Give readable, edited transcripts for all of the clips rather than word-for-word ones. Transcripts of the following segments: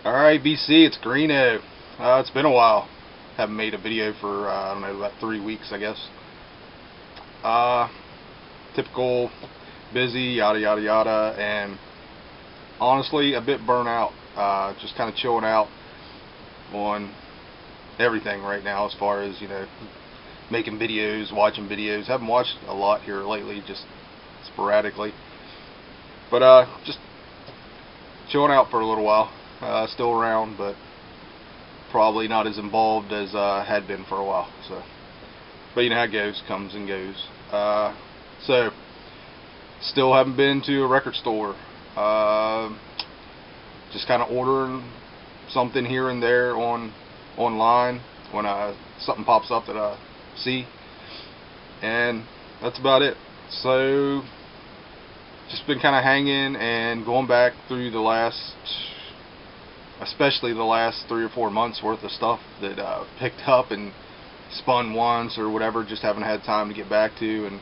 Alright, BC, it's Greeno. It's been a while. Haven't made a video for, I don't know, about 3 weeks, I guess. Typical, busy, yada yada yada, and honestly, a bit burnt out. Just kind of chilling out on everything right now as far as, making videos, watching videos. Haven't watched a lot here lately, just sporadically. But, just chilling out for a little while. Still around, but probably not as involved as I had been for a while. But you know how it goes, comes and goes. So, still haven't been to a record store. Just kind of ordering something here and there online when something pops up that I see, and that's about it. So, just been kind of hanging and going back through especially the last 3 or 4 months worth of stuff that picked up and spun once or whatever, just haven't had time to get back to, and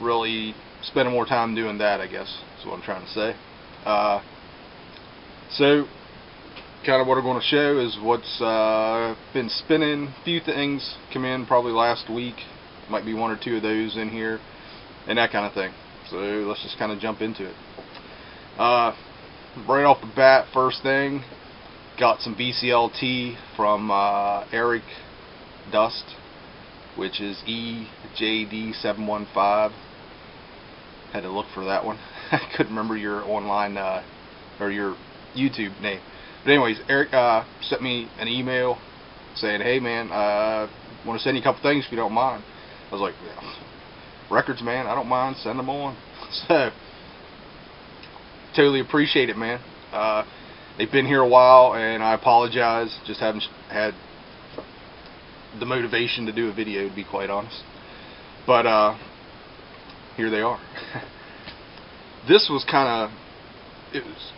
really spending more time doing that, I guess is what I'm trying to say. So kind of what I'm going to show is what's been spinning. A few things come in probably last week, might be 1 or 2 of those in here, and that kind of thing. So let's just kind of jump into it. Right off the bat, first thing, got some VCLT from Eric Dust, which is EJD715. Had to look for that one. I couldn't remember your online or your YouTube name. But anyways, Eric sent me an email saying, "Hey man, I want to send you a couple things if you don't mind." I was like, yeah, records, man, I don't mind, send them on. So totally appreciate it, man. They've been here a while, and I apologize, just haven't had the motivation to do a video, to be quite honest. But here they are. This was it was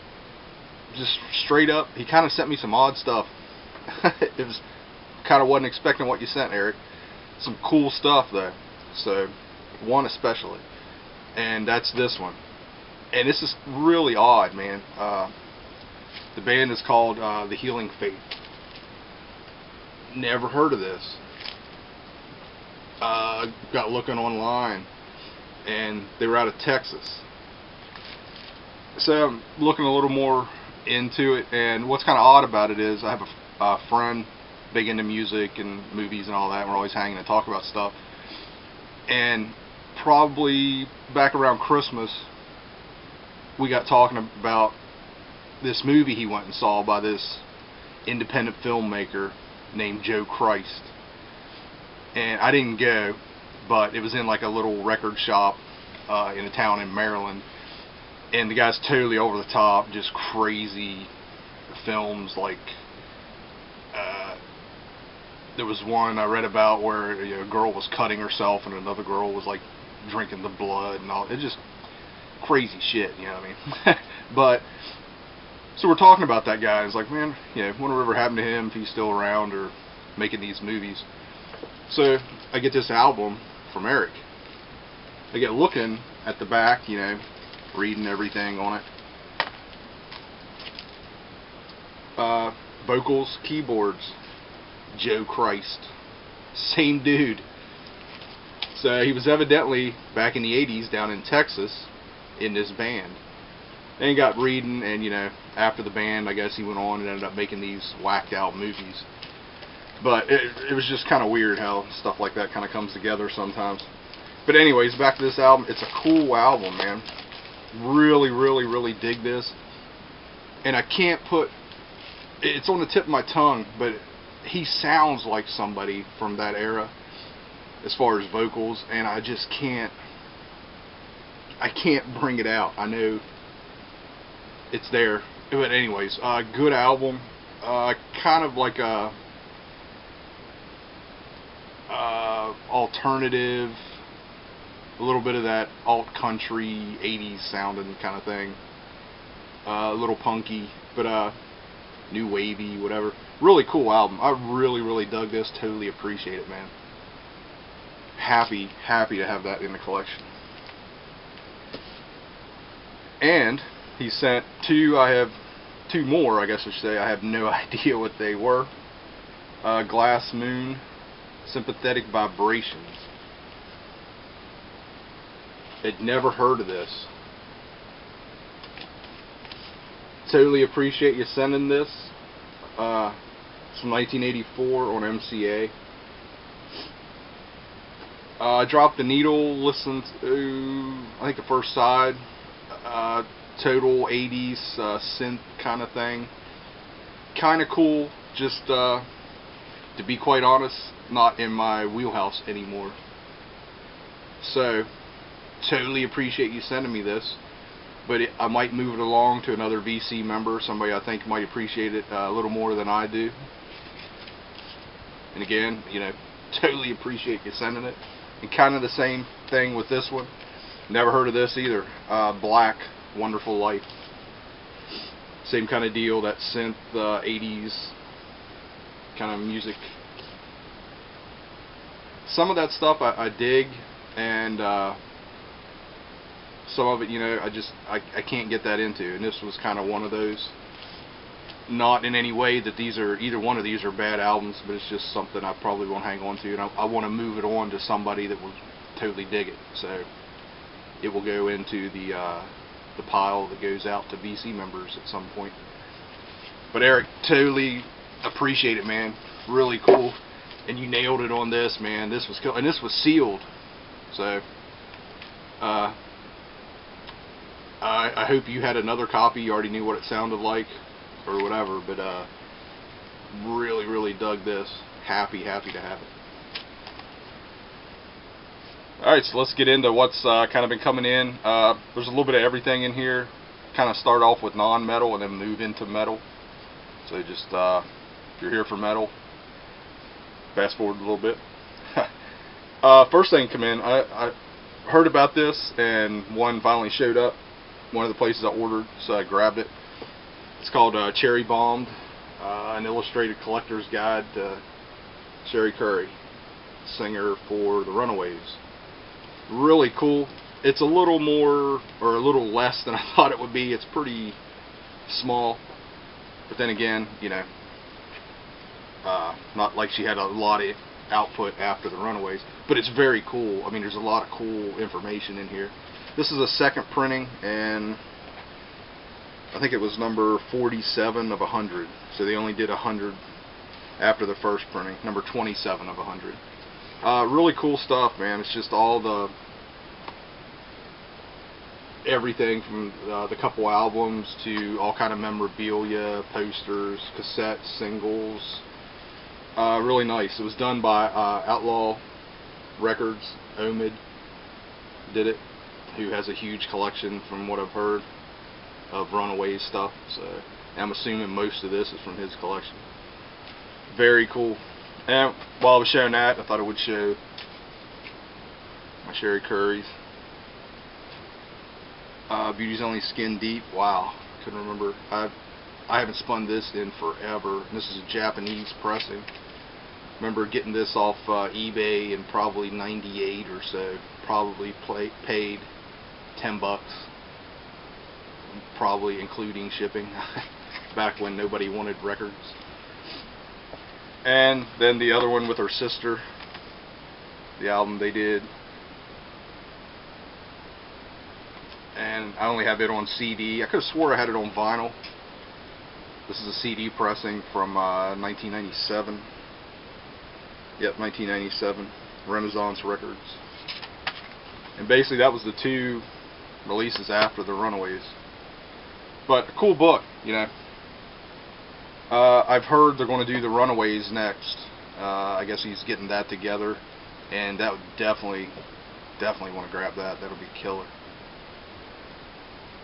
just straight up, he kind of sent me some odd stuff. It was kind of wasn't expecting what you sent, Eric. Some cool stuff though. So one especially, and that's this one. And this is really odd, man. The band is called The Healing Faith. Never heard of this. Got looking online, and they were out of Texas. So I'm looking a little more into it, and what's kind of odd about it is I have a friend big into music and movies and all that. We're always hanging and talk about stuff. And probably back around Christmas, we got talking about this movie he went and saw by this independent filmmaker named Joe Christ. And I didn't go, but it was in like a little record shop in a town in Maryland. And the guy's totally over the top, just crazy films. Like there was one I read about where a girl was cutting herself and another girl was like drinking the blood and all. It's just crazy shit, you know what I mean? But so we're talking about that guy. It's like, man, whatever happened to him, if he's still around or making these movies. So I get this album from Eric. I get looking at the back, reading everything on it. Vocals, keyboards, Joe Christ. Same dude. So he was evidently back in the 80s down in Texas in this band. And he got reading, and after the band, I guess he went on and ended up making these whacked out movies. But it was just kind of weird how stuff like that kind of comes together sometimes. But anyways, back to this album. It's a cool album, man. Really, really, really dig this. And I can't it's on the tip of my tongue, but he sounds like somebody from that era as far as vocals, and I just can't bring it out. I know it's there. But anyways, good album. Kind of like a alternative, a little bit of that alt country 80s sounding kind of thing. A little punky, but new wavy, whatever. Really cool album. I really, really dug this. Totally appreciate it, man. Happy to have that in the collection. And he sent 2, I have two more, I guess I should say. I have no idea what they were. Glass Moon, Sympathetic Vibrations. Had never heard of this. Totally appreciate you sending this. It's from 1984 on MCA. I dropped the needle, listened to, I think, the first side. Total 80s synth kind of thing. Kind of cool, just to be quite honest, not in my wheelhouse anymore. So, totally appreciate you sending me this. But I might move it along to another VC member, somebody I think might appreciate it a little more than I do. And again, you know, totally appreciate you sending it. And kind of the same thing with this one. Never heard of this either. Black, Wonderful Life. Same kind of deal, that synth 80s kind of music. Some of that stuff I dig, and some of it, you know, I can't get that into, and this was kind of one of those. Not in any way that either one of these are bad albums, but it's just something I probably won't hang on to, and I want to move it on to somebody that will totally dig it. So it will go into the pile that goes out to VC members at some point. But Eric, totally appreciate it, man. Really cool, and you nailed it on this, man. This was cool, and this was sealed. So I hope you had another copy. You already knew what it sounded like or whatever, but really dug this. Happy to have it. Alright, so let's get into what's kind of been coming in. There's a little bit of everything in here. Kind of start off with non-metal and then move into metal. So just, if you're here for metal, fast forward a little bit. First thing come in, I heard about this, and one finally showed up. One of the places I ordered, so I grabbed it. It's called Cherry Bombed, an illustrated collector's guide to Sherry Curry, singer for the Runaways. Really cool. It's a little more, or a little less than I thought it would be. It's pretty small, but then again, you know, not like she had a lot of output after the Runaways, but it's very cool. I mean, there's a lot of cool information in here. This is a second printing, and I think it was number 47 of 100. So they only did 100 after the first printing. Number 27 of 100. Really cool stuff, man. It's just all the everything from the couple albums to all kind of memorabilia, posters, cassettes, singles. Really nice. It was done by Outlaw Records. Omid did it, who has a huge collection, from what I've heard, of Runaways stuff. So I'm assuming most of this is from his collection. Very cool. And while I was showing that, I thought I would show my Sherry Currys. Beauty's Only Skin Deep. Wow, couldn't remember. I haven't spun this in forever. This is a Japanese pressing. Remember getting this off eBay in probably '98 or so. Probably paid $10, probably including shipping. Back when nobody wanted records. And then the other one with her sister, the album they did. And I only have it on CD. I could have swore I had it on vinyl. This is a CD pressing from 1997. Yep, 1997. Renaissance Records. And basically that was the two releases after the Runaways. But a cool book, you know. I've heard they're going to do the Runaways next. I guess he's getting that together, and that would definitely want to grab that. That'll be killer.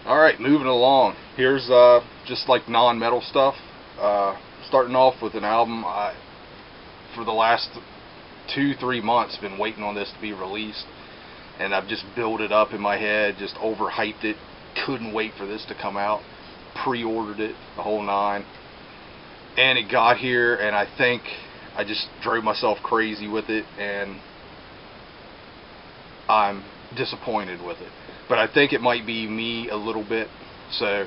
Alright, moving along. Here's just like non-metal stuff. Starting off with an album for the last 2-3 months been waiting on this to be released, and I've just built it up in my head, just overhyped it, couldn't wait for this to come out, pre-ordered it, the whole nine, and it got here, and I think I just drove myself crazy with it, and I'm disappointed with it. But I think it might be me a little bit. So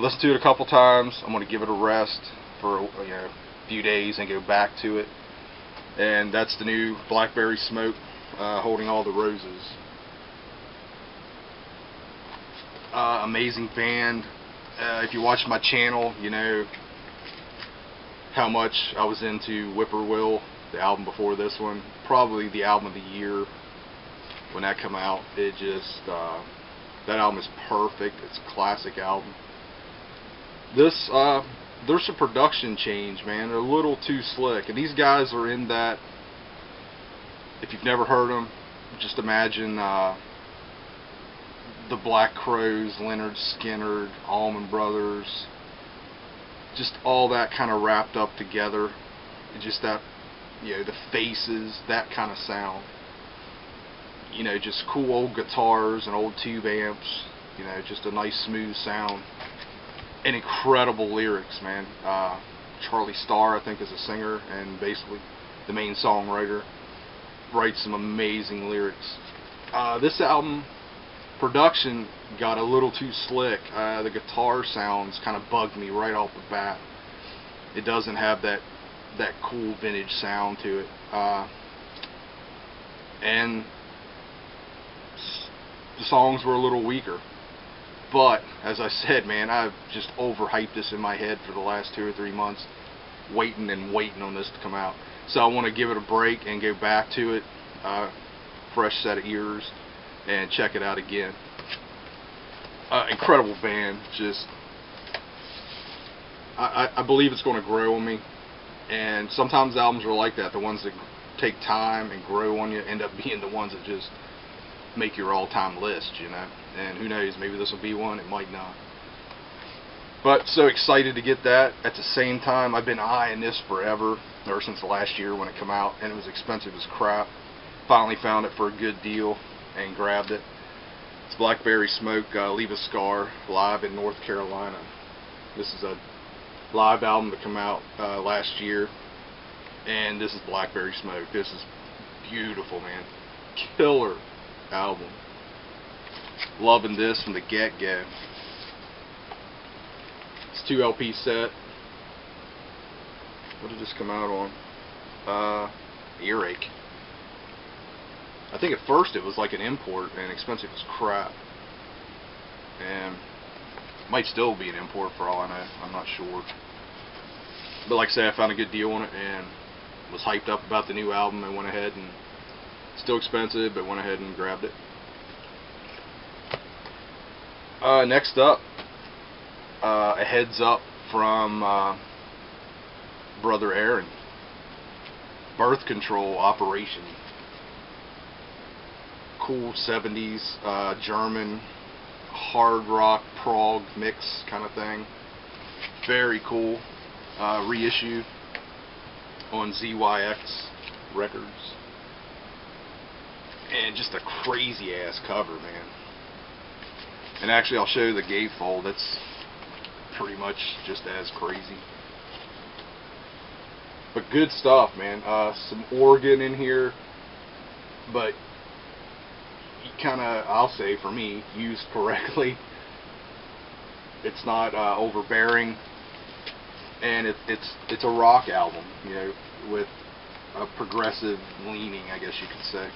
Listen to it a couple times. I'm going to give it a rest for a few days and go back to it. And that's the new Blackberry Smoke, Holding All the Roses. Amazing band. If you watch my channel, you know how much I was into Whippoorwill, the album before this one. Probably the album of the year when that came out. It just, that album is perfect. It's a classic album. This, there's a production change, man. They're a little too slick. And these guys are in that, if you've never heard them, just imagine the Black Crowes, Leonard Skinner, Allman Brothers, just all that kind of wrapped up together. Just that, the Faces, that kind of sound. Just cool old guitars and old tube amps. Just a nice smooth sound. And incredible lyrics, man. Charlie Starr, I think, is a singer and basically the main songwriter. Writes some amazing lyrics. This album production got a little too slick. The guitar sounds kind of bugged me right off the bat. It doesn't have that cool vintage sound to it. And the songs were a little weaker. But, as I said, man, I've just overhyped this in my head for the last 2 or 3 months, waiting on this to come out. So I want to give it a break and go back to it, fresh set of ears, and check it out again. Incredible band. Just, I believe it's going to grow on me. And sometimes albums are like that. The ones that take time and grow on you end up being the ones that just make your all-time list, and who knows, maybe this will be one, it might not. But so excited to get that. At the same time, I've been eyeing this forever, ever since last year when it came out, and it was expensive as crap. Finally found it for a good deal and grabbed it. It's Blackberry Smoke, Leave a Scar, live in North Carolina. This is a live album that came out last year, and this is Blackberry Smoke. This is beautiful, man. Killer album. Loving this from the get-go. It's 2 LP set. What did this come out on? Earache. I think at first it was like an import and expensive as crap. And might still be an import for all I know. I'm not sure. But like I say, I found a good deal on it and was hyped up about the new album and went ahead and still expensive, but went ahead and grabbed it. Next up, a heads up from Brother Aaron. Birth Control Operation. Cool 70s German hard rock prog mix kind of thing. Very cool. Reissue on ZYX Records. And just a crazy ass cover, man. And actually, I'll show you the gatefold. That's pretty much just as crazy. But good stuff, man. Some organ in here, but kind of, I'll say for me, used correctly. It's not overbearing, and it's a rock album, with a progressive leaning, I guess you could say.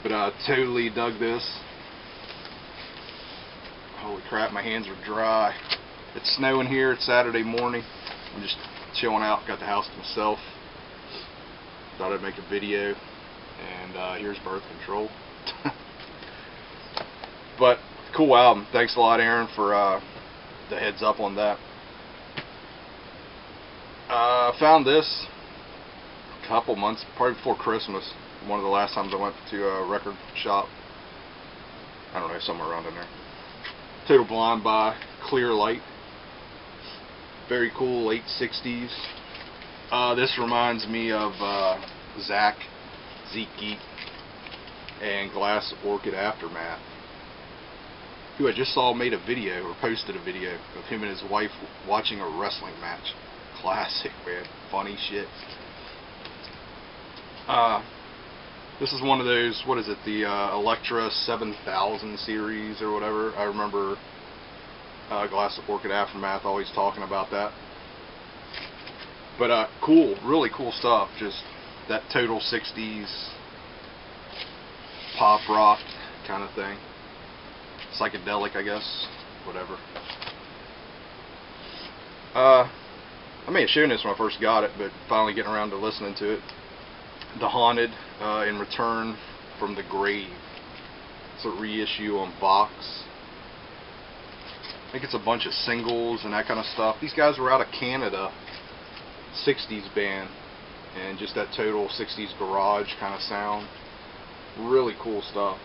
But I totally dug this. Holy crap, my hands are dry. It's snowing here. It's Saturday morning. I'm just chilling out. Got the house to myself. Thought I'd make a video. And here's Birth Control. But cool album. Thanks a lot, Aaron, for the heads up on that. I found this a couple months, probably before Christmas. One of the last times I went to a record shop. I don't know, somewhere around in there. Total Blind by Clear Light. Very cool, late 60s. This reminds me of Zeke Geek, and Glass Orchid Aftermath, who I just saw made a video, or posted a video, of him and his wife watching a wrestling match. Classic, man. Funny shit. This is one of those, what is it, the Electra 7000 series or whatever. I remember Glass of Orchid Aftermath, always talking about that. But cool, really cool stuff. Just that total 60s pop rock kind of thing. Psychedelic, I guess. Whatever. I may have shown this when I first got it, but finally getting around to listening to it. The Haunted, In Return from the Grave. It's a reissue on Vox. I think it's a bunch of singles and that kind of stuff. These guys were out of Canada, 60s band, and just that total 60s garage kind of sound. Really cool stuff.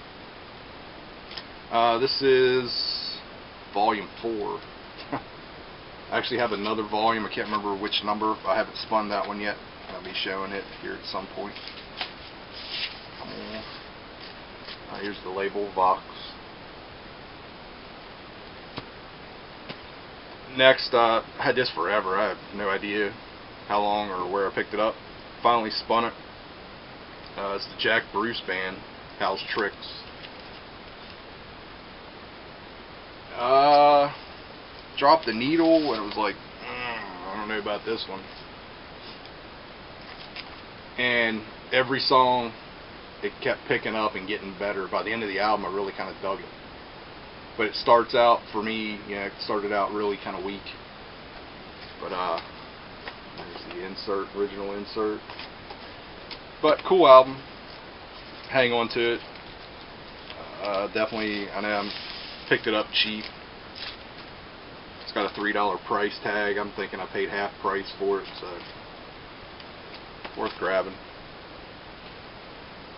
This is volume 4. I actually have another volume. I can't remember which number. I haven't spun that one yet. I'll be showing it here at some point. Come on. Here's the label, Vox. Next, I had this forever. I have no idea how long or where I picked it up. Finally spun it. It's the Jack Bruce Band, Hal's Tricks. Dropped the needle and it was like, I don't know about this one. And every song, it kept picking up and getting better. By the end of the album, I really kind of dug it. But it starts out, for me, it started out really kind of weak. But there's the insert, original insert. But cool album. Hang on to it. Definitely, I know I picked it up cheap. It's got a $3 price tag. I'm thinking I paid half price for it, so worth grabbing.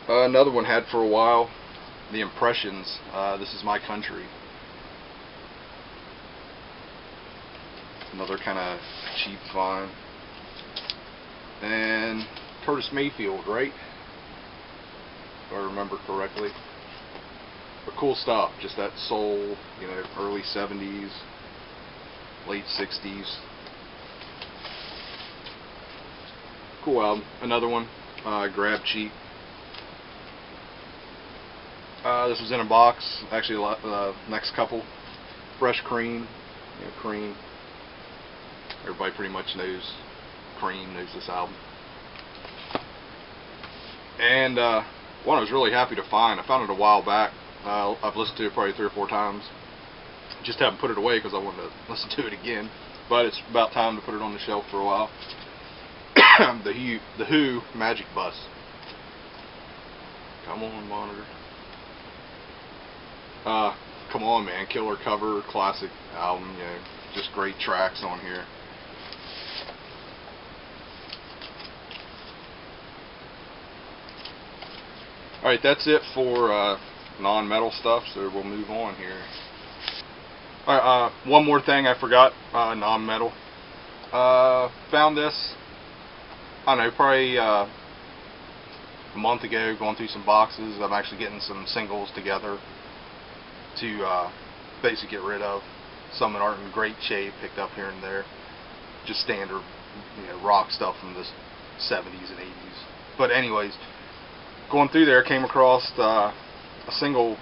Another one had for a while, The Impressions, This Is My Country. Another kind of cheap find. And Curtis Mayfield, right? If I remember correctly. But cool stuff, just that soul, early 70s, late 60s. Cool album. Another one, grabbed cheap. This was in a box. Actually, next couple, Fresh Cream. Cream. Everybody pretty much knows Cream, knows this album. And one I was really happy to find. I found it a while back. I've listened to it probably 3 or 4 times. Just haven't put it away because I wanted to listen to it again. But it's about time to put it on the shelf for a while. the Who Magic Bus. Come on, monitor. Come on, man. Killer cover, classic album. Just great tracks on here. Alright, that's it for non-metal stuff, so we'll move on here. Alright, one more thing I forgot, non-metal. Found this, I don't know, probably a month ago, going through some boxes. I'm actually getting some singles together to basically get rid of. Some that aren't in great shape, picked up here and there. Just standard, rock stuff from the 70s and 80s. But anyways, going through there, came across a single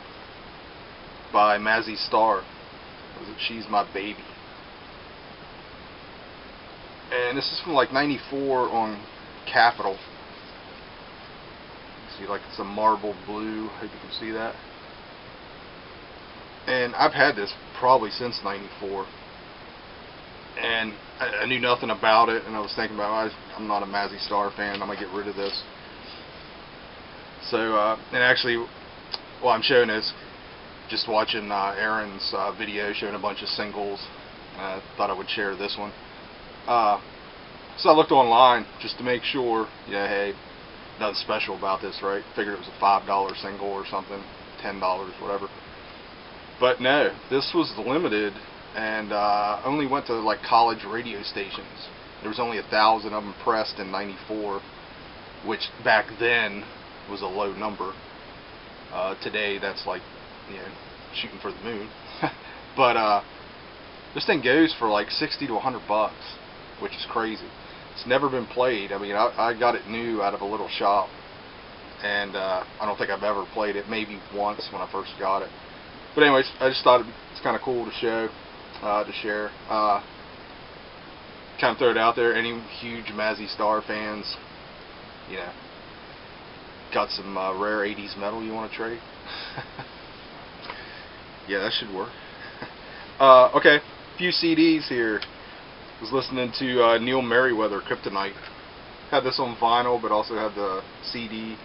by Mazzy Star. Was it She's My Baby? And this is from like '94 on Capitol. See, like it's a marble blue. Hope you can see that. And I've had this probably since '94. And I knew nothing about it, and I was thinking about, I'm not a Mazzy Star fan, I'm going to get rid of this. So, and actually, while I'm showing this, just watching Aaron's video showing a bunch of singles. I thought I would share this one. So I looked online just to make sure, hey, nothing special about this, right? Figured it was a $5 single or something, $10, whatever. But no, this was limited and only went to like college radio stations. There was only 1,000 of them pressed in '94, which back then was a low number. Today that's like, shooting for the moon. But this thing goes for like 60 to 100 bucks, which is crazy. It's never been played. I mean, I got it new out of a little shop, and I don't think I've ever played it. Maybe once when I first got it. But anyways, I just thought it's kind of cool to show. to share. Kind of throw it out there. Any huge Mazzy Star fans, you know, got some rare 80s metal you want to trade? Yeah, that should work. Okay, a few CDs here. Was listening to Neil Merriweather, Kryptonite. Had this on vinyl, but also had the CD.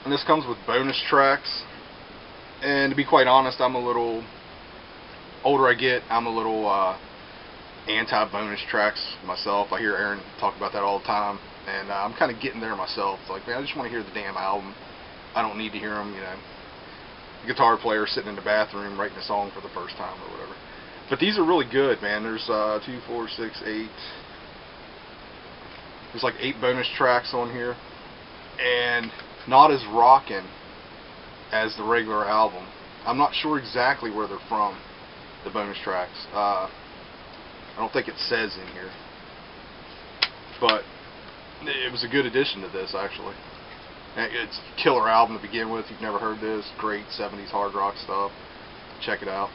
And this comes with bonus tracks. And to be quite honest, I'm a little older I get, I'm a little anti-bonus tracks myself. I hear Aaron talk about that all the time, and I'm kind of getting there myself. It's like, man, I just want to hear the damn album. I don't need to hear them, you know, the guitar player sitting in the bathroom writing a song for the first time or whatever. But these are really good, man. There's 2, 4, 6, 8. There's like 8 bonus tracks on here, and not as rockin' as the regular album. I'm not sure exactly where they're from, the bonus tracks. I don't think it says in here, but it was a good addition to this, actually. It's a killer album to begin with. If you've never heard this, great 70s hard rock stuff. Check it out.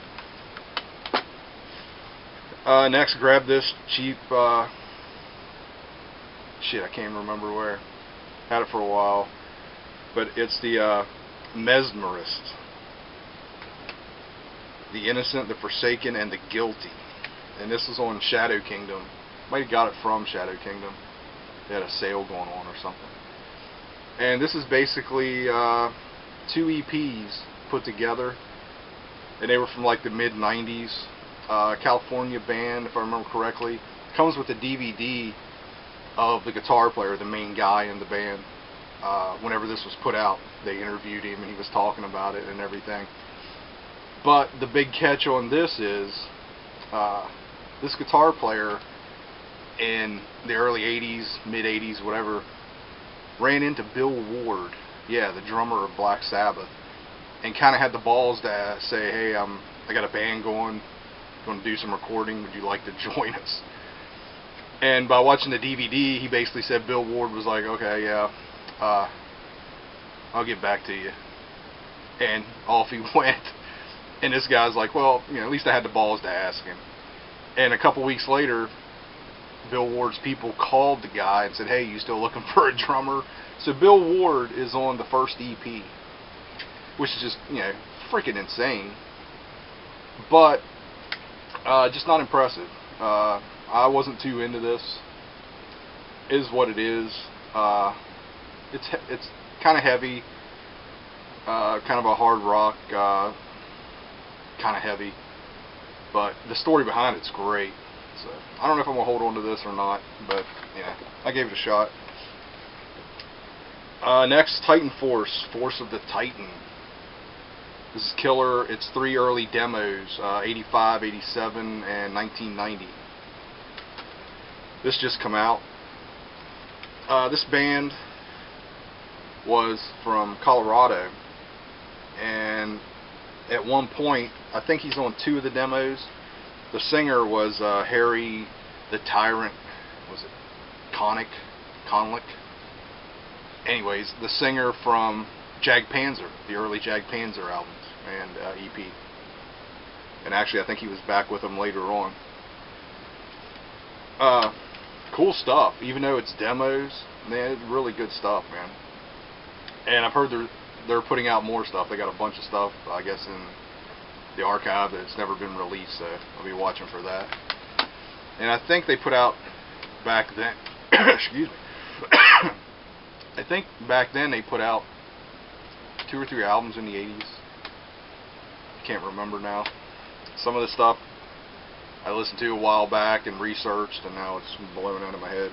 Next, grab this cheap shit, I can't remember where. Had it for a while, but it's the Mesmerist. The Innocent, the Forsaken, and the Guilty. And this is on Shadow Kingdom. Might have got it from Shadow Kingdom. They had a sale going on or something. And this is basically 2 EPs put together. And they were from like the mid-90s. California band, if I remember correctly. Comes with a DVD of the guitar player, the main guy in the band. Whenever this was put out, they interviewed him and he was talking about it and everything. But the big catch on this is this guitar player in the early 80s, mid 80s, whatever, ran into Bill Ward, yeah, the drummer of Black Sabbath, and kind of had the balls to say, hey, I got a band going to do some recording, would you like to join us? And by watching the DVD, he basically said Bill Ward was like, okay, yeah, I'll get back to you. And off he went. And this guy's like, well, you know, at least I had the balls to ask him. And a couple weeks later, Bill Ward's people called the guy and said, hey, you still looking for a drummer? So Bill Ward is on the first EP, which is just, you know, freaking insane. But just not impressive. I wasn't too into this. It is what it is. It's kind of heavy, kind of a hard rock, kind of heavy, but the story behind it's great. So I don't know if I'm gonna hold on to this or not, but yeah, I gave it a shot. Next, Titan Force, Force of the Titan. This is killer. It's 3 early demos, 85, 87, and 1990. This just come out. This band was from Colorado, and at one point, I think he's on 2 of the demos. The singer was Harry the Tyrant. Was it Conlick? Anyways, the singer from Jag Panzer, the early Jag Panzer albums and EP. And actually, I think he was back with them later on. Cool stuff. Even though it's demos, man, it's really good stuff, man. And I've heard they're putting out more stuff. They got a bunch of stuff, I guess, in the archive that's never been released, so I'll be watching for that. And I think they put out back then, excuse me, I think back then they put out 2 or 3 albums in the 80s. Can't remember now. Some of the stuff I listened to a while back and researched, and now it's blown out of my head.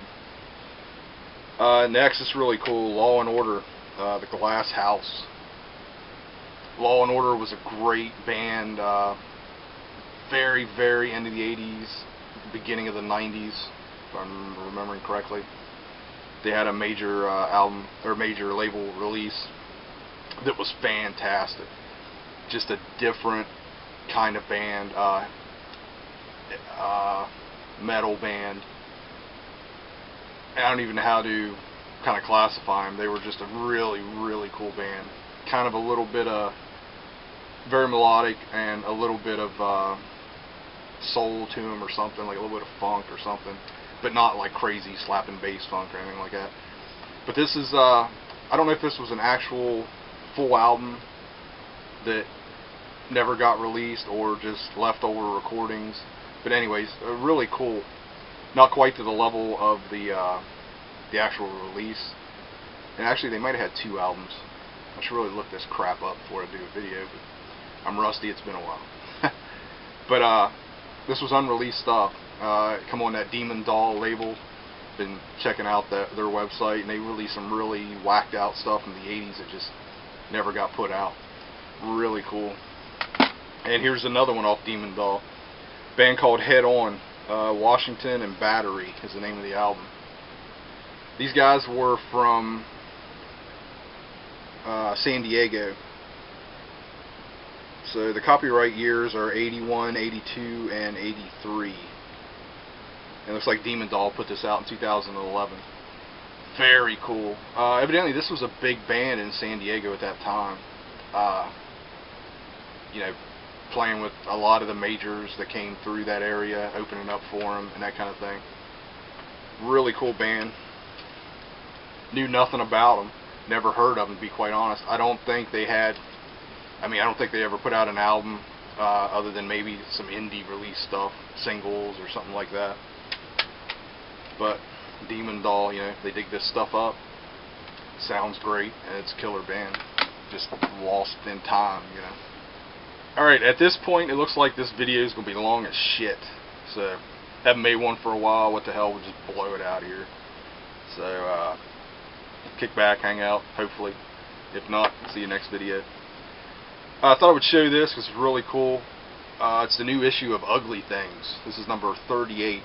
Next, it's really cool, Law and Order, the Glass House. Law and Order was a great band, very, very end of the 80s, beginning of the 90s, if I'm remembering correctly. They had a major album, or major label release that was fantastic. Just a different kind of band, metal band. I don't even know how to kind of classify them. They were just a really, really cool band. Kind of a little bit of very melodic and a little bit of soul to them or something, like a little bit of funk or something, but not like crazy slapping bass funk or anything like that. But this is, I don't know if this was an actual full album that never got released or just leftover recordings. But anyways, really cool. Not quite to the level of the actual release. And actually, they might have had 2 albums. I should really look this crap up before I do a video, but I'm rusty. It's been a while. But this was unreleased stuff. Come on that Demon Doll label. Been checking out their website, and they released some really whacked out stuff in the 80s that just never got put out. Really cool. And here's another one off Demon Doll. Band called Head On. Washington and Battery is the name of the album. These guys were from San Diego. So the copyright years are 81, 82, and 83. And it looks like Demon Doll put this out in 2011. Very cool. Evidently this was a big band in San Diego at that time. You know, playing with a lot of the majors that came through that area, opening up for them and that kind of thing. Really cool band. Knew nothing about them. Never heard of them, to be quite honest. I don't think they had, I don't think they ever put out an album other than maybe some indie release stuff, singles or something like that. But Demon Doll, you know, they dig this stuff up. Sounds great, and it's a killer band. Just lost in time, you know. Alright, at this point it looks like this video is going to be long as shit. So, haven't made one for a while. What the hell, we'll just blow it out here. So, kick back, hang out, hopefully. If not, see you next video. I thought I would show this because it's really cool. It's the new issue of Ugly Things. This is number 38.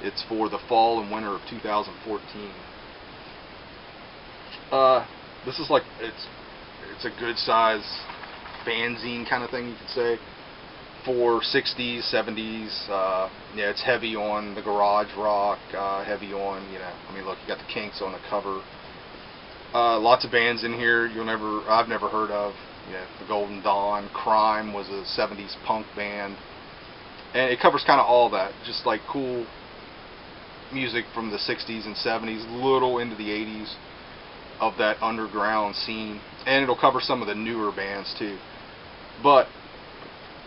It's for the fall and winter of 2014. This is like, it's a good size fanzine kind of thing, you could say, for 60s, 70s. Yeah, it's heavy on the garage rock, heavy on, you know, look, you got the Kinks on the cover. Lots of bands in here I've never heard of. You know, the Golden Dawn, Crime was a 70s punk band, and it covers kind of all that, just like cool music from the 60s and 70s, little into the 80s of that underground scene, and it'll cover some of the newer bands too. But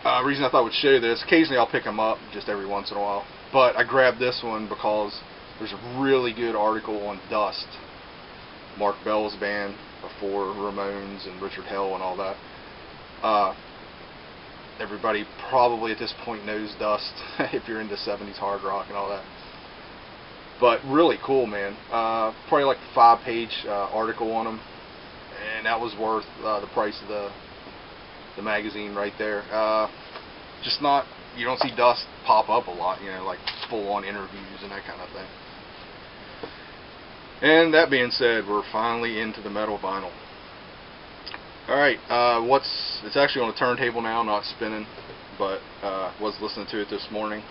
the reason I thought I would show you this, occasionally I'll pick them up just every once in a while, but I grabbed this one because there's a really good article on Dust, Mark Bell's band before Ramones and Richard Hell and all that. Everybody probably at this point knows Dust if you're into 70s hard rock and all that. But really cool, man. Probably like a 5-page article on them, and that was worth the price of the magazine right there. Just not, you don't see Dust pop up a lot, you know, like full-on interviews and that kind of thing. And that being said, we're finally into the metal vinyl. Alright, it's actually on a turntable now, not spinning, but was listening to it this morning.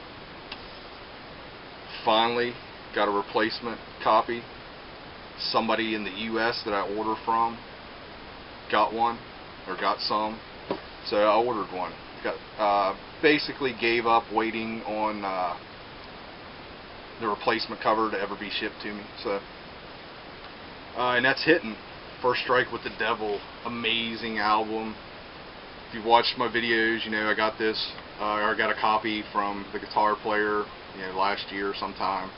Finally got a replacement copy. Somebody in the US that I order from got one, or got some, so I ordered one. Basically gave up waiting on the replacement cover to ever be shipped to me. So, and that's Hitting. First Strike with the Devil. Amazing album. If you've watched my videos, you know I got this, or I got a copy from the guitar player, you know, last year sometime,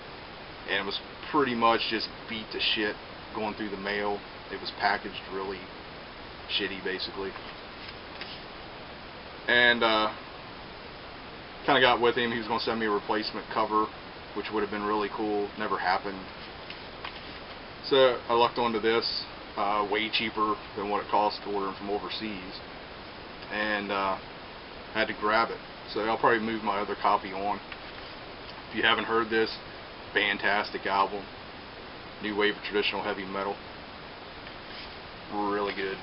and it was pretty much just beat to shit going through the mail. It was packaged really shitty, basically. And kind of got with him. He was going to send me a replacement cover, which would have been really cool. Never happened. So I lucked onto this. Way cheaper than what it costs to order them from overseas, and had to grab it. So I'll probably move my other copy on. If you haven't heard this, fantastic album. New wave of traditional heavy metal. Really good.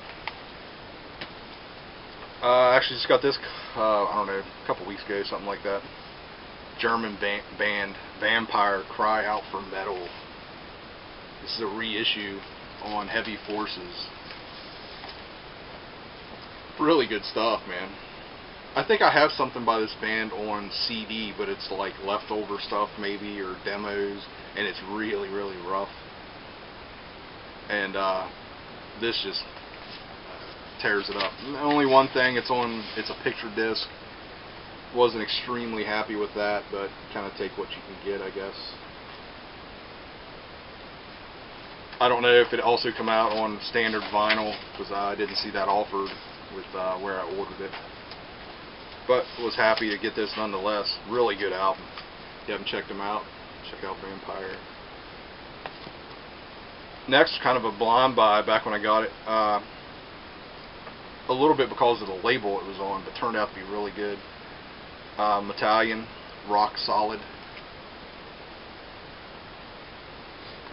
Actually just got this, I don't know, a couple weeks ago, something like that. German band, Vampire Cry Out for Metal. This is a reissue on Heavy Forces. Really good stuff, man. I think I have something by this band on CD, but it's like leftover stuff maybe, or demos, and it's really, really rough. And this just tears it up. Only one thing, it's a picture disc. Wasn't extremely happy with that, but kind of take what you can get, I guess. I don't know if it also come out on standard vinyl, because I didn't see that offered with where I ordered it. But was happy to get this nonetheless. Really good album. If you haven't checked them out, check out Vampire. Next, kind of a blind buy back when I got it. A little bit because of the label it was on, but turned out to be really good. Italian, Rock Solid.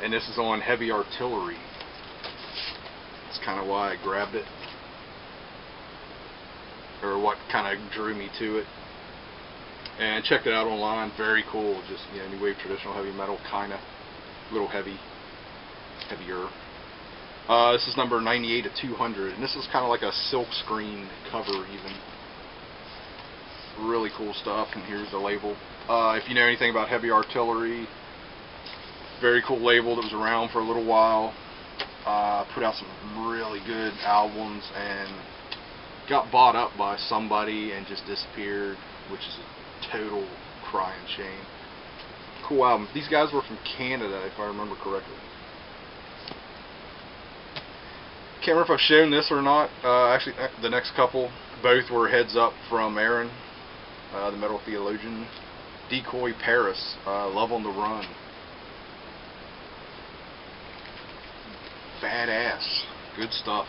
And this is on Heavy Artillery. That's kind of why I grabbed it, or what kind of drew me to it. And checked it out online. Very cool. Just, you know, new wave traditional heavy metal, kind of a little heavier. This is number 98 of 200, and this is kind of like a silk screen cover even. Really cool stuff, and here's the label. If you know anything about Heavy Artillery, very cool label that was around for a little while. Put out some really good albums and got bought up by somebody and just disappeared, which is a total crying shame. Cool album. These guys were from Canada, if I remember correctly. Can't remember if I've shown this or not. Actually, the next couple, both were heads up from Aaron, the Metal Theologian. Decoy Paris, Love on the Run. Badass. Good stuff.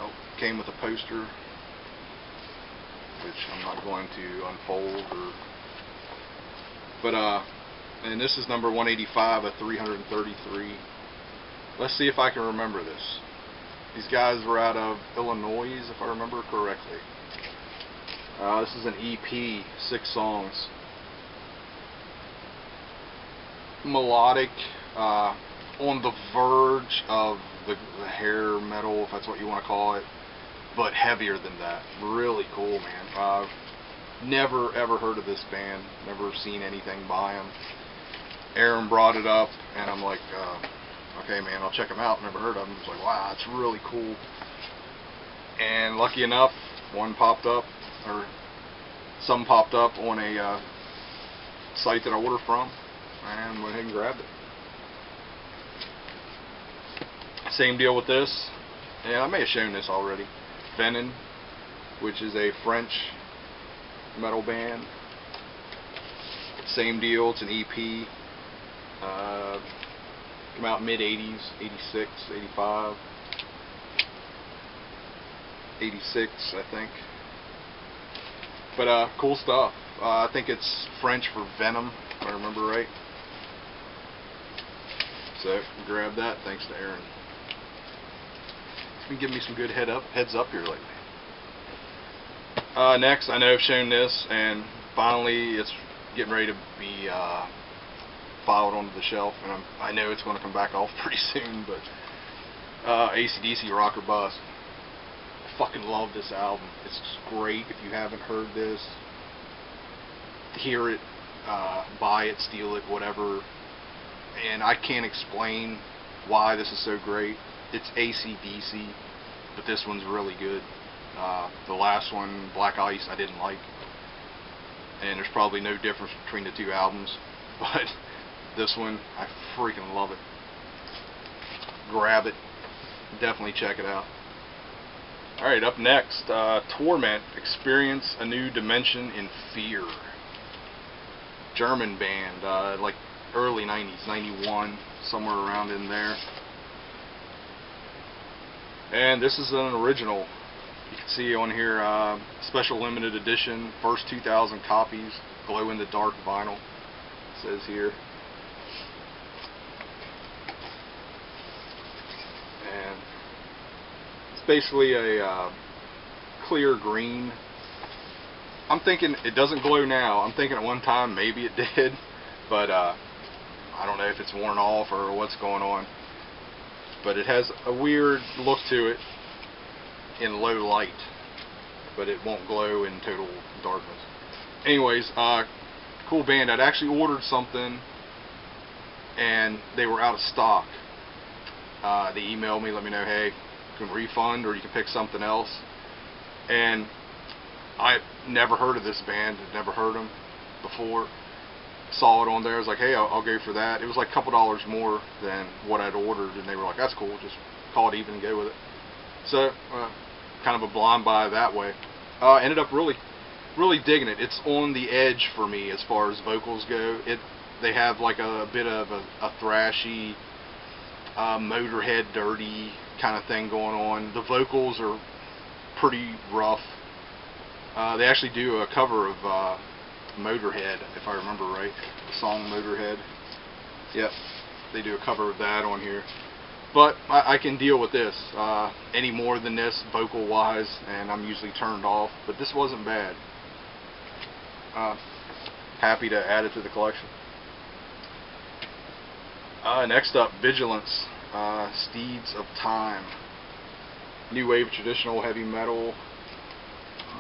Oh, came with a poster, which I'm not going to unfold. And this is number 185 of 333. Let's see if I can remember this. These guys were out of Illinois, if I remember correctly. This is an EP, 6 songs. Melodic, on the verge of the hair metal, if that's what you want to call it, but heavier than that. Really cool, man. Never ever heard of this band, never seen anything by them. Aaron brought it up, and I'm like, okay, man, I'll check them out. Never heard of them. It's like, wow, it's really cool. And lucky enough, one popped up, or some popped up on a site that I ordered from, and went ahead and grabbed it. Same deal with this, and I may have shown this already. Venom, which is a French metal band. Same deal, it's an EP. Came out mid-80s, 86, 85, 86, I think. But cool stuff. I think it's French for Venom, if I remember right. So grab that, thanks to Aaron. He's been giving me some good heads up here lately. Next, I know I've shown this, and finally it's getting ready to be filed onto the shelf, and I know it's going to come back off pretty soon, but AC/DC Rock or Bust. I fucking love this album. It's great. If you haven't heard this, hear it, buy it, steal it, whatever. And I can't explain why this is so great. It's AC/DC, but this one's really good. The last one, Black Ice, I didn't like, and there's probably no difference between the two albums, but this one, I freaking love it. Grab it. Definitely check it out. Alright, up next, Torment, Experience a New Dimension in Fear. German band, like early 90s, 91, somewhere around in there. And this is an original. You can see on here, special limited edition, first 2,000 copies, glow-in-the-dark vinyl, it says here. And it's basically a clear green. I'm thinking it doesn't glow now. I'm thinking at one time maybe it did, but I don't know if it's worn off or what's going on. But it has a weird look to it in low light. but it won't glow in total darkness. Anyways, cool band. I'd actually ordered something and they were out of stock. They emailed me, let me know, hey, you can refund or you can pick something else. And I never heard of this band, had never heard them before. Saw it on there, I was like, hey, I'll go for that. It was like a couple dollars more than what I'd ordered, and they were like, that's cool, just call it even and go with it. So, kind of a blind buy that way. Ended up really digging it. It's on the edge for me as far as vocals go. They have like a bit of a thrashy, Motorhead dirty kind of thing going on. The vocals are pretty rough. They actually do a cover of Motorhead, if I remember right, the song Motorhead. Yep, they do a cover of that on here. But I can deal with this. Any more than this, vocal wise, and I'm usually turned off. But this wasn't bad. Happy to add it to the collection. Next up, Vigilance, Steeds of Time. New wave traditional heavy metal.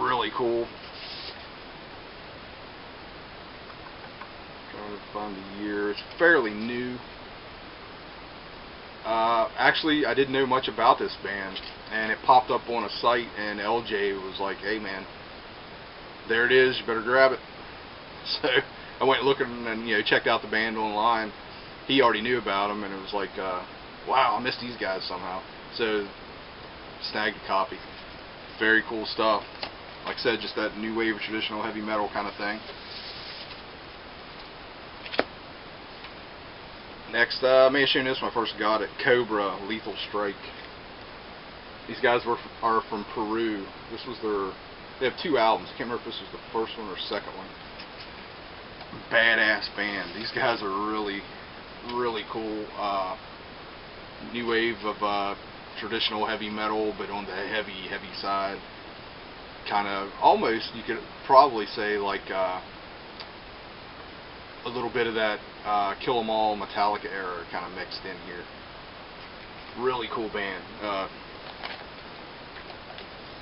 Really cool. Trying to find the year. It's fairly new. Actually, I didn't know much about this band, and it popped up on a site, and LJ was like, hey man, there it is, you better grab it. So I went looking and checked out the band online. He already knew about them, and it was like, wow, I missed these guys somehow. So snagged a copy. Very cool stuff. Like I said, just that new wave of traditional heavy metal kind of thing. Next, I may have shown this when I first got it. Cobralethal Strike. These guys are from Peru. This was they have 2 albums. I can't remember if this was the first one or second one. Badass band. These guys are really cool. New wave of traditional heavy metal, but on the heavy side. Kind of almost, you could probably say, like a little bit of that Kill 'Em All Metallica era kind of mixed in here. Really cool band.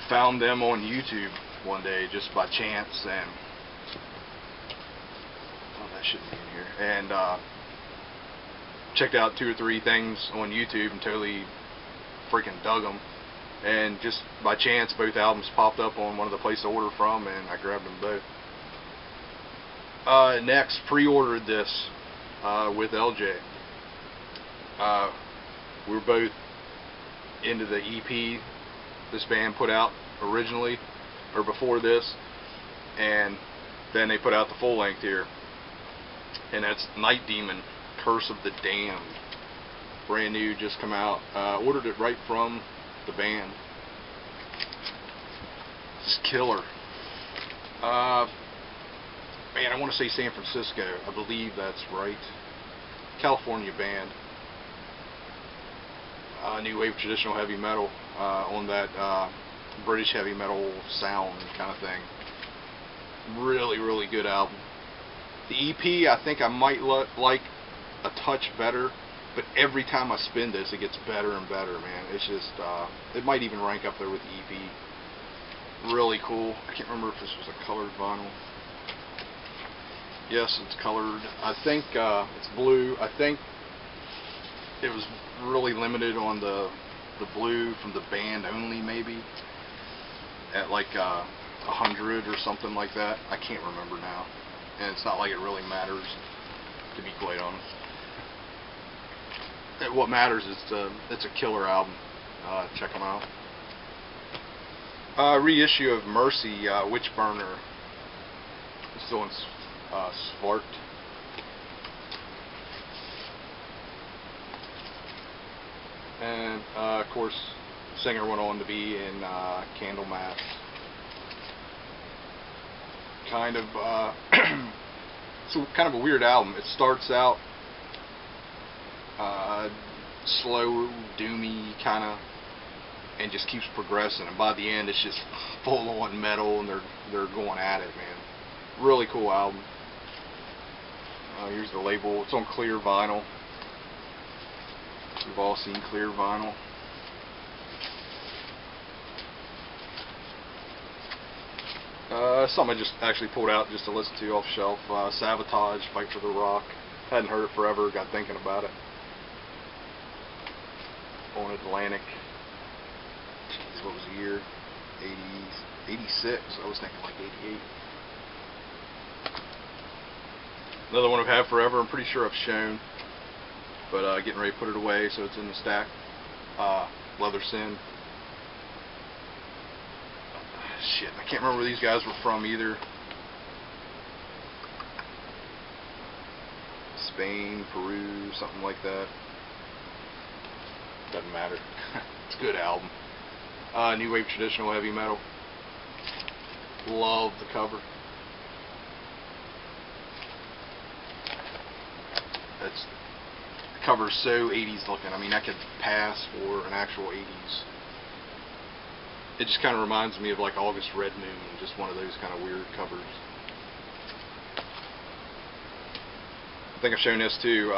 Found them on YouTube one day just by chance, and that shouldn't be in here. And checked out 2 or 3 things on YouTube and totally freaking dug them. And just by chance, both albums popped up on one of the places to order from, and I grabbed them both. Next, pre-ordered this with LJ. We were both into the EP this band put out originally, or before this, and then they put out the full length here, and that's Night Demon, Curse of the Damned. Brand new, just come out. Ordered it right from the band. Just killer. Man, I want to say San Francisco. I believe that's right. California band. New wave traditional heavy metal on that British heavy metal sound kind of thing. Really good album. The EP I think I might like a touch better, but every time I spin this it gets better and better, man. It's just it might even rank up there with the EP. Really cool. I can't remember if this was a colored vinyl. Yes, it's colored. I think it's blue. I think it was really limited on the blue from the band only, maybe at like 100 or something like that. I can't remember now, and it's not like it really matters, to be quite honest. What matters is it's a killer album. Check them out. Reissue of Mercy, Witchburner. This one's Svart. And of course, the singer went on to be in Candlemass. Kind of, it's kind of a weird album. It starts out slow, doomy kind of, and just keeps progressing. And by the end, it's just full on metal, and they're going at it, man. Really cool album. Here's the label. It's on clear vinyl. We've all seen clear vinyl. Something I just actually pulled out just to listen to off the shelf. Sabotage, Fight for the Rock. Hadn't heard it forever, got thinking about it. On Atlantic. Jeez, what was the year? 86. I was thinking like 88. Another one I've had forever, I'm pretty sure I've shown. But getting ready to put it away, so it's in the stack. Leather Sin. Shit, I can't remember where these guys were from either. Spain, Peru, something like that. Doesn't matter. It's a good album. New Wave Traditional Heavy Metal. Love the cover. The cover's so 80s looking. I mean, that could pass for an actual 80s. It just kind of reminds me of like August Red Moon, just one of those kind of weird covers. I think I've shown this too.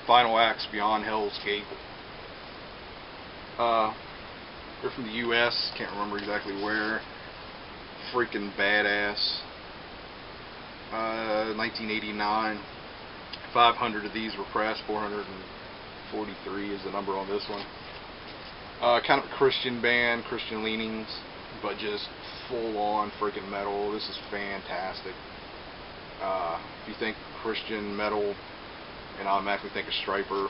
Final Acts Beyond Hell's Gate. They're from the U.S. Can't remember exactly where. Freaking badass. 1989. 500 of these were pressed. 443 is the number on this one. Kind of a Christian band, Christian leanings, but just full-on freaking metal. This is fantastic. If you think Christian metal, and automatically think of Striper,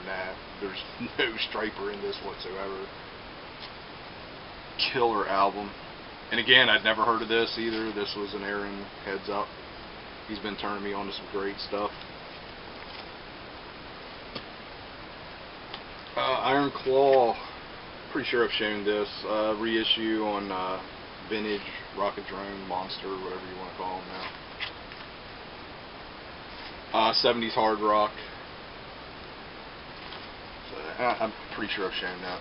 nah, there's no Striper in this whatsoever. Killer album. And again, I'd never heard of this either. This was an Aaron heads up. He's been turning me on to some great stuff. Iron Claw, pretty sure I've shown this, reissue on Vintage, Rocket Drone, Monster, whatever you want to call them now. 70s hard rock. So, I'm pretty sure I've shown that.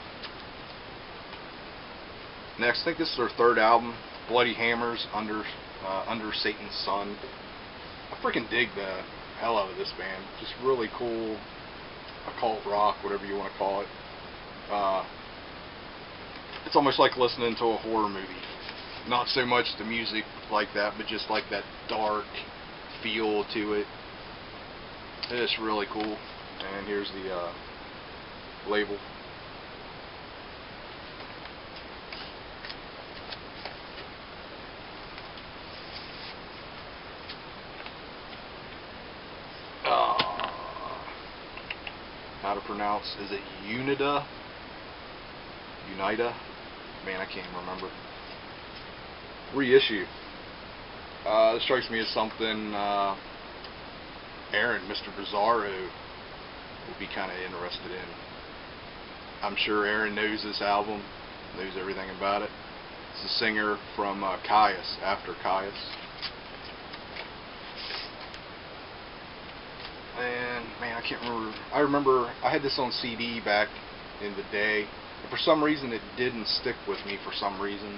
Next, I think this is their third album, Bloody Hammers, Under Satan's Sun. I freaking dig the hell out of this band. Just really cool. Occult rock, whatever you want to call it. It's almost like listening to a horror movie. Not so much the music like that, but just like that dark feel to it. It's really cool. And here's the label. How to pronounce, is it Unida? Man, I can't even remember. Reissue. This strikes me as something Aaron, Mr. Bizarro, would be kind of interested in. I'm sure Aaron knows this album, knows everything about it. It's the singer from Caius, after Caius. And man, I can't remember. I remember I had this on CD back in the day, and for some reason it didn't stick with me. For some reason,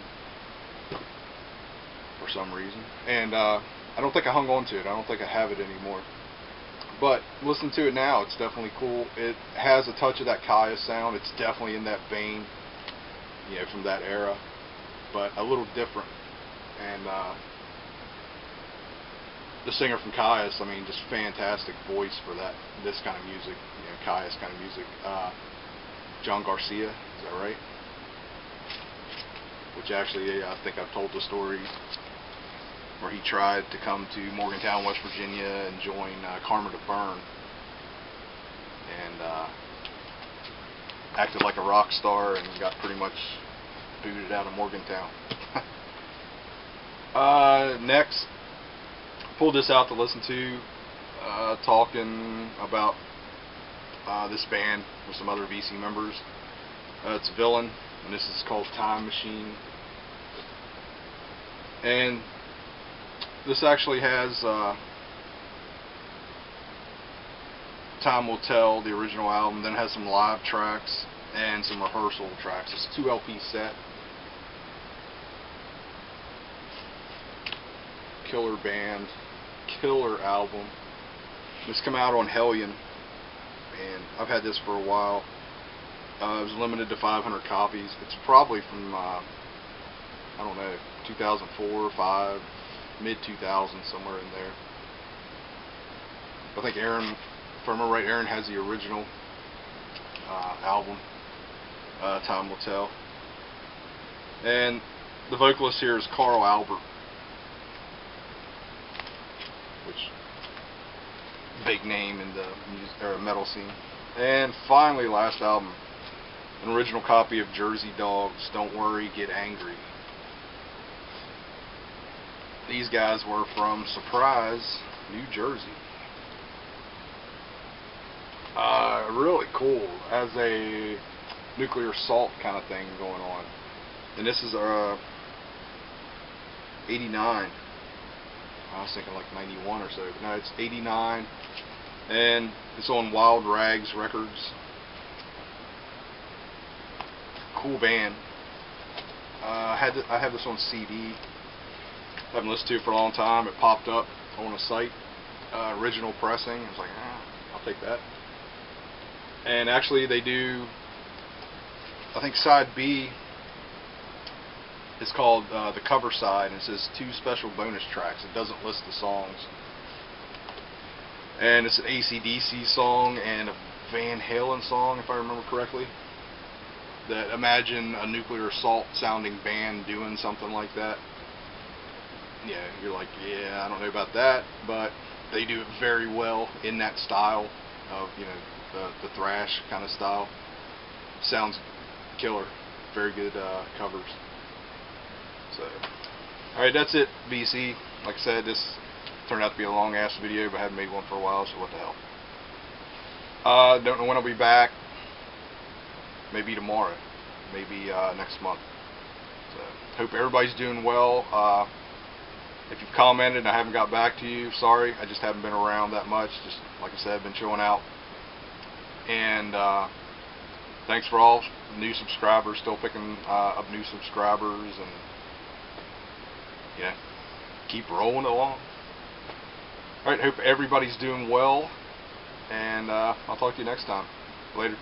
and I don't think I hung on to it. I don't think I have it anymore. But listen to it now. It's definitely cool. It has a touch of that Caius sound. It's definitely in that vein, you know, from that era, but a little different. And the singer from Caius, I mean, just fantastic voice for this kind of music, you know, Caius kind of music. John Garcia, is that right? Which actually, I think I've told the story where he tried to come to Morgantown, West Virginia, and join Karma to Burn, and acted like a rock star and got pretty much booted out of Morgantown. Next, pulled this out to listen to, talking about this band with some other VC members. It's Villain, and this is called Time Machine. And this actually has Time Will Tell, the original album, then has some live tracks and some rehearsal tracks. It's a 2 LP set. Killer band, killer album. This came out on Hellion, and I've had this for a while. It was limited to 500 copies. It's probably from I don't know, 2004 or 5, mid 2000s, somewhere in there. I think Aaron, if I remember right, Aaron has the original album. Time will tell. And the vocalist here is Carl Albert, which big name in the music or metal scene. And finally, last album, an original copy of Jersey Dogs, Don't Worry, Get Angry. These guys were from Surprise, New Jersey. Really cool, as a nuclear assault kind of thing going on. And this is 89. I was thinking like 91 or so. No, it's 89, and it's on Wild Rags Records. Cool band. I have this on CD. Haven't listened to it for a long time. It popped up on a site, original pressing. I was like, I'll take that. And actually, they do. I think side B is called the cover side, and it says 2 special bonus tracks. It doesn't list the songs. And it's an AC/DC song and a Van Halen song, if I remember correctly. That imagine a nuclear assault sounding band doing something like that. Yeah, you're like, yeah, I don't know about that, but they do it very well in that style of, you know, the thrash kind of style. Sounds killer. Very good covers. So, alright, that's it, BC. Like I said, this turned out to be a long ass video, but I haven't made one for a while, so what the hell. Don't know when I'll be back. Maybe tomorrow. Maybe next month. So, hope everybody's doing well. If you've commented and I haven't got back to you, sorry. I just haven't been around that much. Just, like I said, I've been chilling out. And thanks for all new subscribers. Still picking up new subscribers, and yeah, keep rolling along. Alright, hope everybody's doing well, and I'll talk to you next time. Later.